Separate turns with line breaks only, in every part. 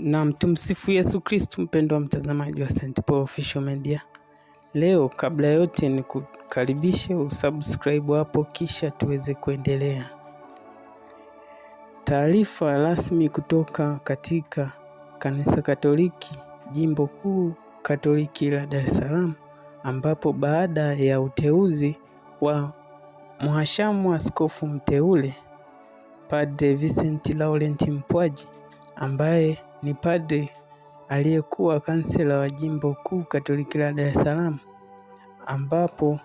Na tumsifu Yesu Kristo. Mpendwa mtazamaji wa St. Paul Official Media, leo kabla yote ni kukaribishe usubscribe hapo, kisha tuweze kuendelea. Taarifa rasmi kutoka katika Kanisa Katoliki Jimbo Kuu Katoliki la Dar es Salaam, ambapo baada ya uteuzi wa mhashamu askofu mteule Padre Vincent Laurent Mpwaji, ambaye ni padre aliyekuwa kansela wa Jimbo Kuu Katoliki la Dar es Salaam, ambapo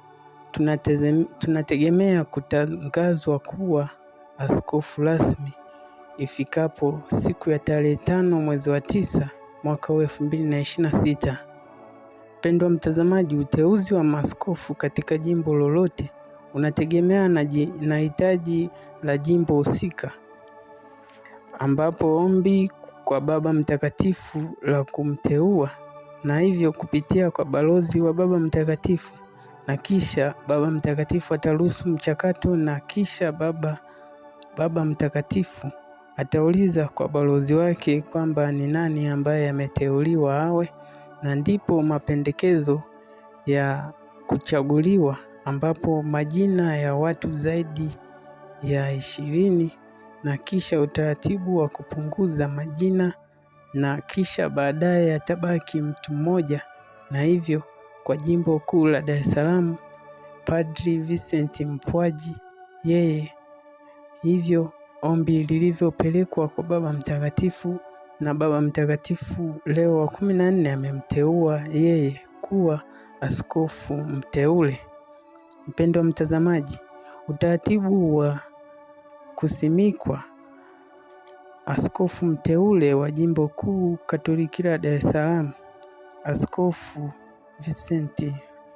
tunategemea kutangazwa kuwa askofu rasmi ifikapo siku ya tarehe 5 mwezi wa 9 mwaka 2026. Pendwa mtazamaji, uteuzi wa maaskofu katika jimbo lolote unategemea na hitaji la jimbo husika, ambapo ombi kwa Baba Mtakatifu la kumteua na hivyo kupitia kwa balozi wa Baba Mtakatifu, na kisha Baba Mtakatifu ataruhusu mchakato, na kisha Baba Mtakatifu atauliza kwa balozi wake kwamba ni nani ambaye ameteuliwa awe, na ndipo mapendekezo ya kuchaguliwa, ambapo majina ya watu zaidi ya 20, na kisha utaratibu wa kupunguza majina, na kisha baadaye atabaki mtu mmoja. Na hivyo kwa Jimbo Kuu la Dar es Salaam, Padri Vincent Mpwaji, yeye hivyo ombi lilivyopelekwa kwa Baba Mtakatifu, na Baba Mtakatifu Leo wa 14 amemteua yeye kuwa askofu mteule. Mpendwa mtazamaji, utaratibu wa kusimikwa askofu mteule wa Jimbo Kuu Katoliki la Dar es Salaam, Askofu Vincent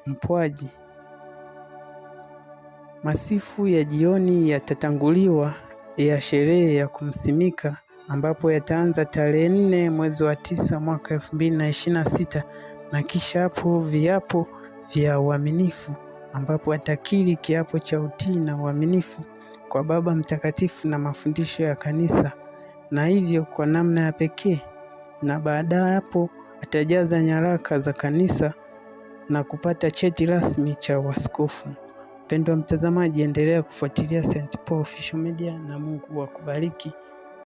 Mpwaji. Masifu ya jioni yatatanguliwa ya sherehe ya kumsimika, ambapo yataanza tarehe 4 mwezi wa 9 mwaka 2026, na kisha hapo viapo vya uaminifu, ambapo atakiri kiapo cha utii na uaminifu kwa Baba Mtakatifu na mafundisho ya kanisa, na hivyo kwa namna ya pekee, na baada hapo atajaza nyaraka za kanisa na kupata cheti rasmi cha uaskofu. Mpendwa mtazamaji, endelea kufuatilia St. Paul Official Media, na Mungu akubariki.